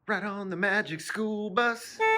Right on the magic school bus. Hey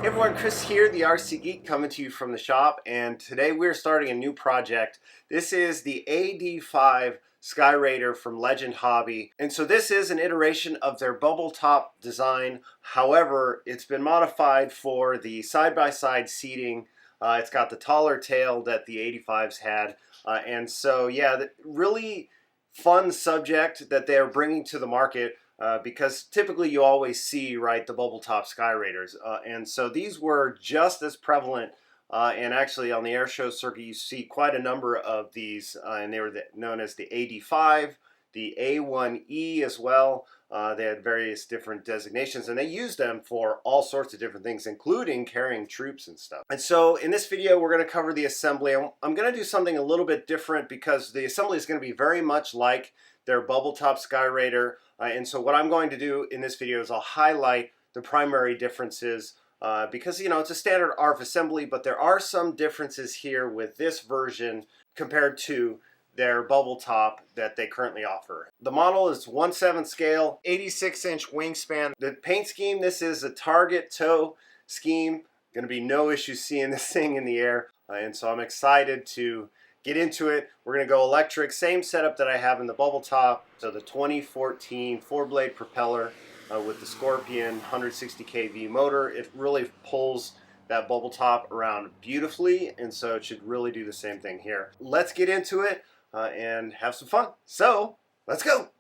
everyone, Chris here, the RC Geek, coming to you from the shop, and today we're starting a new project. This is the AD-5 Skyraider from Legend Hobby, and so this is an iteration of their bubble top design. However, it's been modified for the side-by-side seating. It's got the taller tail that the 85s had, and so yeah, really fun subject that they're bringing to the market. Because typically you always see, right, the bubble top Skyraiders, and so these were just as prevalent, and actually on the air show circuit you see quite a number of these, and they were known as the AD-5, the A1E as well. They had various different designations, and they used them for all sorts of different things, including carrying troops and stuff. And so in this video we're going to cover the assembly. I'm going to do something a little bit different because the assembly is going to be very much like their bubble top Skyraider. And so what I'm going to do in this video is I'll highlight the primary differences because, you know, it's a standard ARF assembly, but there are some differences here with this version compared to their bubble top that they currently offer. The model is 1/7 scale, 86-inch wingspan. The paint scheme, this is a target toe scheme. Going to be no issue seeing this thing in the air, and so I'm excited to get into it. We're going to go electric, same setup that I have in the bubble top. So the 2014 4-blade propeller with the Scorpion 160 kV motor. It really pulls that bubble top around beautifully, and so it should really do the same thing here. Let's get into it and have some fun. So let's go.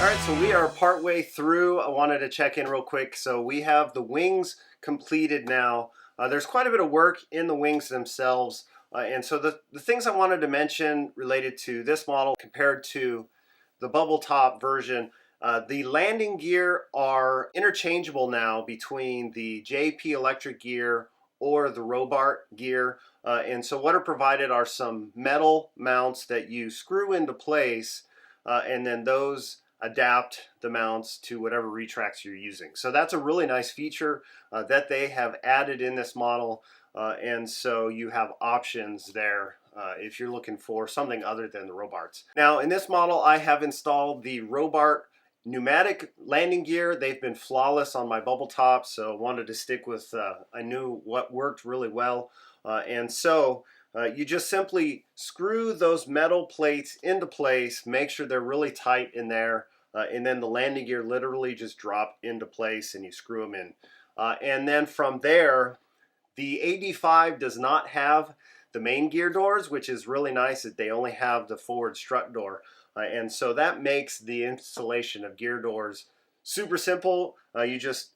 All right, so we are partway through. I wanted to check in real quick. So we have the wings completed now. There's quite a bit of work in the wings themselves. And so the things I wanted to mention related to this model compared to the bubble top version, the landing gear are interchangeable now between the JP electric gear or the Robart gear. And so what are provided are some metal mounts that you screw into place, and then those adapt the mounts to whatever retracts you're using. So that's a really nice feature that they have added in this model, and so you have options there if you're looking for something other than the Robarts. Now in this model I have installed the Robart pneumatic landing gear. They've been flawless on my bubble top, so wanted to stick with I knew what worked really well, and so you just simply screw those metal plates into place, make sure they're really tight in there, and then the landing gear literally just drop into place and you screw them in. And then from there, the AD-5 does not have the main gear doors, which is really nice that they only have the forward strut door. And so that makes the installation of gear doors super simple. You just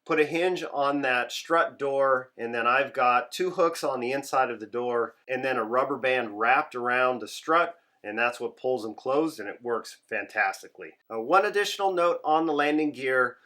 put a hinge on that strut door, and then I've got two hooks on the inside of the door and then a rubber band wrapped around the strut, and that's what pulls them closed, and it works fantastically. One additional note on the landing gear,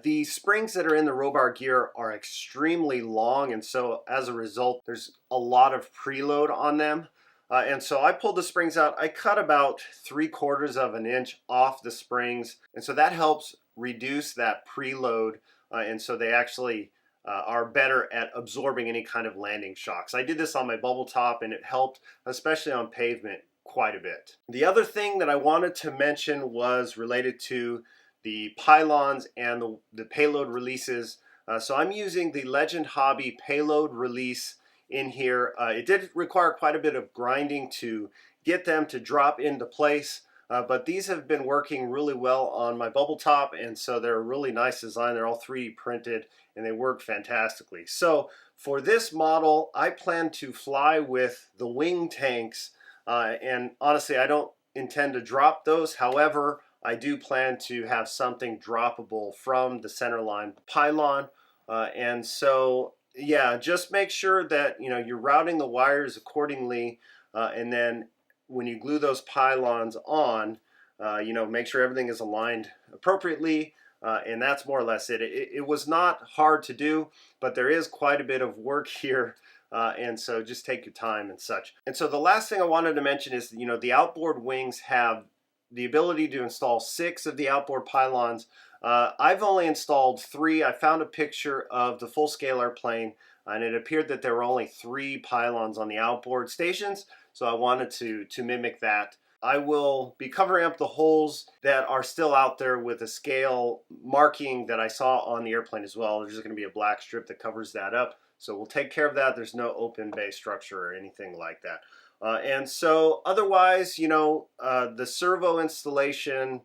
the springs that are in the Robart gear are extremely long, and so as a result there's a lot of preload on them. And so I pulled the springs out. I cut about 3/4 of an inch off the springs, and so that helps reduce that preload, and so they actually are better at absorbing any kind of landing shocks. I did this on my bubble top and it helped, especially on pavement, quite a bit. The other thing that I wanted to mention was related to the pylons and the payload releases. So I'm using the Legend Hobby payload release in here. It did require quite a bit of grinding to get them to drop into place. But these have been working really well on my bubble top, and so they're a really nice design. They're all 3D printed and they work fantastically. So for this model, I plan to fly with the wing tanks, and honestly I don't intend to drop those. However, I do plan to have something droppable from the centerline pylon, and so yeah, just make sure that you're routing the wires accordingly, and then when you glue those pylons on, make sure everything is aligned appropriately, and that's more or less it. It was not hard to do, but there is quite a bit of work here, and so just take your time and such. And so the last thing I wanted to mention is, the outboard wings have the ability to install 6 of the outboard pylons. I've only installed 3. I found a picture of the full-scale airplane, and it appeared that there were only 3 pylons on the outboard stations, so I wanted to mimic that. I will be covering up the holes that are still out there with a scale marking that I saw on the airplane as well. There's just going to be a black strip that covers that up, so we'll take care of that. There's no open bay structure or anything like that. And so otherwise, the servo installation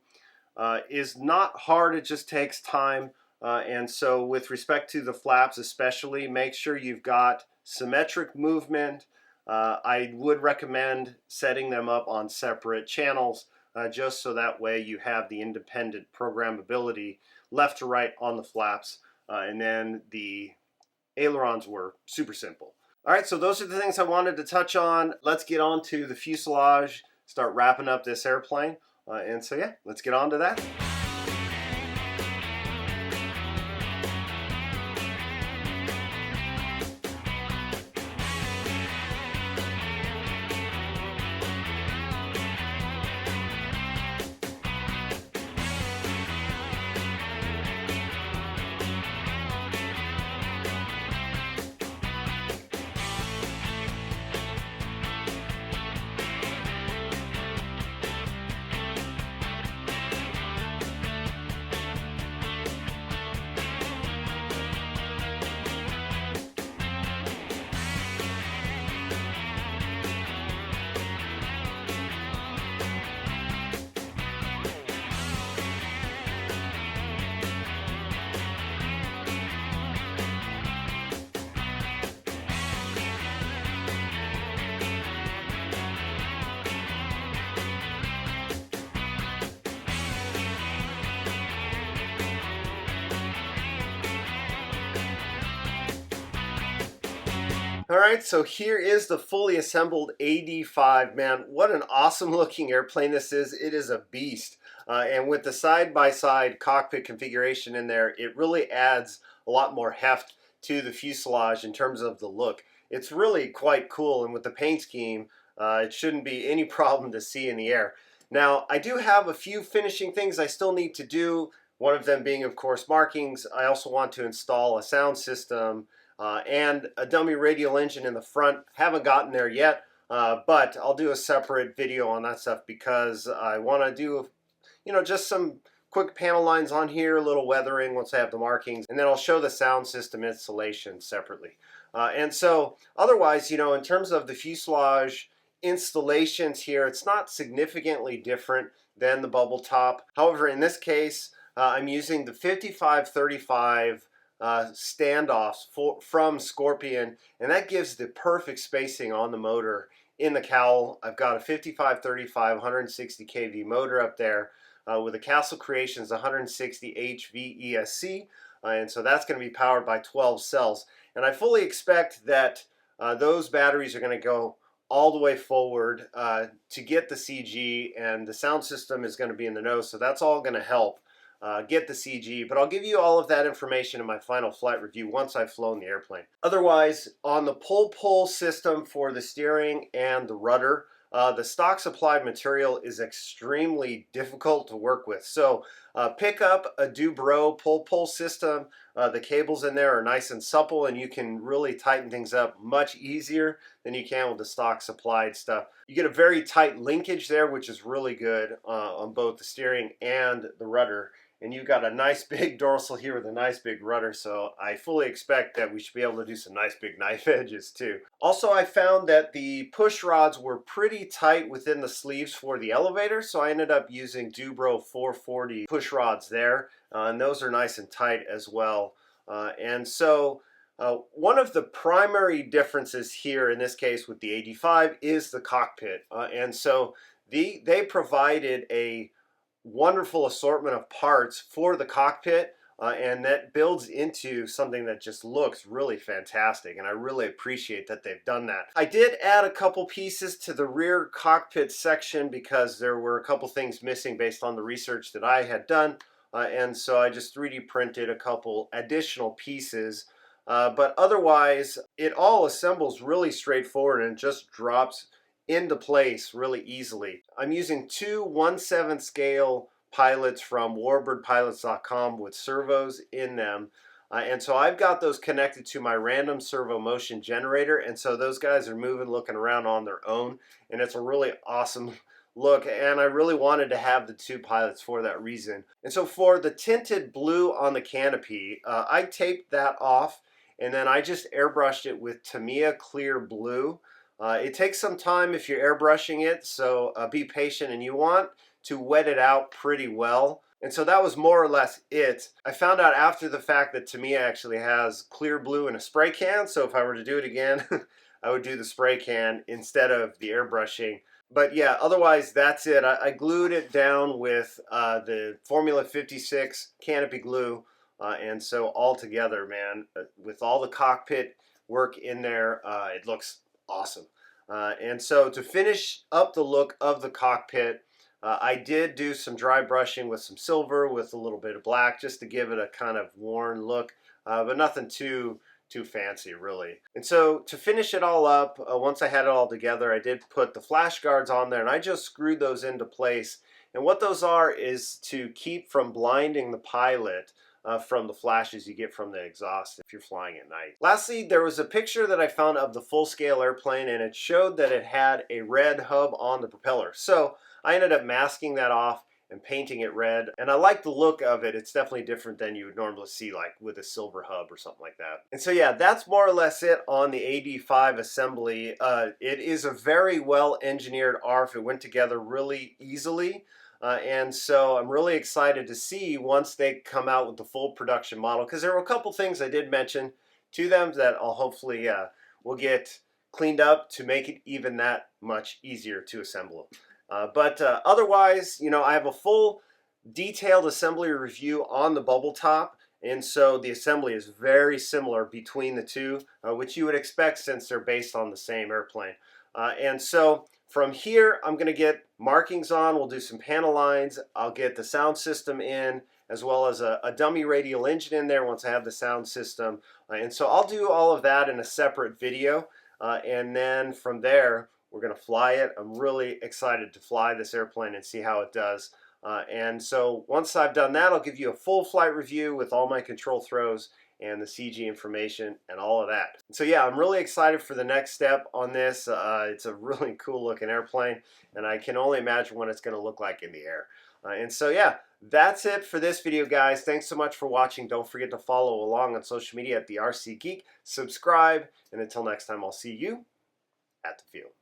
is not hard. It just takes time. And so with respect to the flaps especially, make sure you've got symmetric movement. I would recommend setting them up on separate channels, just so that way you have the independent programmability left to right on the flaps. And then the ailerons were super simple. All right, so those are the things I wanted to touch on. Let's get on to the fuselage, start wrapping up this airplane. And so yeah, let's get on to that. All right, so here is the fully assembled AD-5. Man, what an awesome looking airplane this is. It is a beast. And with the side-by-side cockpit configuration in there, it really adds a lot more heft to the fuselage in terms of the look. It's really quite cool, and with the paint scheme, it shouldn't be any problem to see in the air. Now, I do have a few finishing things I still need to do, one of them being, of course, markings. I also want to install a sound system and a dummy radial engine in the front. Haven't gotten there yet, but I'll do a separate video on that stuff because I want to do, just some quick panel lines on here, a little weathering once I have the markings, and then I'll show the sound system installation separately. And so otherwise, in terms of the fuselage installations here, it's not significantly different than the bubble top. However, in this case, I'm using the 55-35 standoffs from Scorpion, and that gives the perfect spacing on the motor in the cowl. I've got a 55-35 160 kV motor up there with a Castle Creations 160 HVESC, and so that's going to be powered by 12 cells, and I fully expect that those batteries are going to go all the way forward to get the CG, and the sound system is going to be in the nose, so that's all going to help get the CG, but I'll give you all of that information in my final flight review once I've flown the airplane. Otherwise, on the pull-pull system for the steering and the rudder, the stock supplied material is extremely difficult to work with. So pick up a Dubro pull system. The cables in there are nice and supple, and you can really tighten things up much easier than you can with the stock supplied stuff. You get a very tight linkage there, which is really good on both the steering and the rudder. And you've got a nice big dorsal here with a nice big rudder, so I fully expect that we should be able to do some nice big knife edges too. Also, I found that the push rods were pretty tight within the sleeves for the elevator, so I ended up using Dubro 440 push rods there, and those are nice and tight as well. One of the primary differences here in this case with the AD-5 is the cockpit, they provided a wonderful assortment of parts for the cockpit, and that builds into something that just looks really fantastic, and I really appreciate that they've done that. I did add a couple pieces to the rear cockpit section because there were a couple things missing based on the research that I had done, and so I just 3D printed a couple additional pieces, but otherwise it all assembles really straightforward and just drops into place really easily. I'm using two 1/7 scale pilots from warbirdpilots.com with servos in them, and so I've got those connected to my random servo motion generator, and so those guys are moving, looking around on their own, and it's a really awesome look, and I really wanted to have the two pilots for that reason. And so for the tinted blue on the canopy, I taped that off, and then I just airbrushed it with Tamiya clear blue. It takes some time if you're airbrushing it, so be patient, and you want to wet it out pretty well. And so that was more or less it. I found out after the fact that Tamiya actually has clear blue in a spray can, so if I were to do it again, I would do the spray can instead of the airbrushing. But yeah, otherwise that's it. I glued it down with the Formula 56 canopy glue, and so all together, man, with all the cockpit work in there, it looks awesome. And so to finish up the look of the cockpit, I did do some dry brushing with some silver with a little bit of black just to give it a kind of worn look, but nothing too fancy really. And so to finish it all up, once I had it all together, I did put the flash guards on there, and I just screwed those into place. And what those are is to keep from blinding the pilot from the flashes you get from the exhaust if you're flying at night. Lastly, there was a picture that I found of the full-scale airplane, and it showed that it had a red hub on the propeller. So I ended up masking that off and painting it red, and I like the look of it. It's definitely different than you would normally see, like with a silver hub or something like that. And so yeah, that's more or less it on the AD-5 assembly. It is a very well engineered ARF. It went together really easily. And so I'm really excited to see once they come out with the full production model, because there were a couple things I did mention to them that I'll hopefully will get cleaned up to make it even that much easier to assemble. Otherwise, you know, I have a full detailed assembly review on the bubble top, and so the assembly is very similar between the two, which you would expect since they're based on the same airplane. And so from here, I'm going to get markings on. We'll do some panel lines. I'll get the sound system in, as well as a dummy radial engine in there once I have the sound system. And so I'll do all of that in a separate video. And then from there, we're going to fly it. I'm really excited to fly this airplane and see how it does. And so once I've done that, I'll give you a full flight review with all my control throws and the CG information and all of that. So yeah, I'm really excited for the next step on this. It's a really cool looking airplane, and I can only imagine what it's going to look like in the air. And so yeah, that's it for this video, guys. Thanks so much for watching. Don't forget to follow along on social media at the RC Geek. Subscribe, and until next time, I'll see you at the field.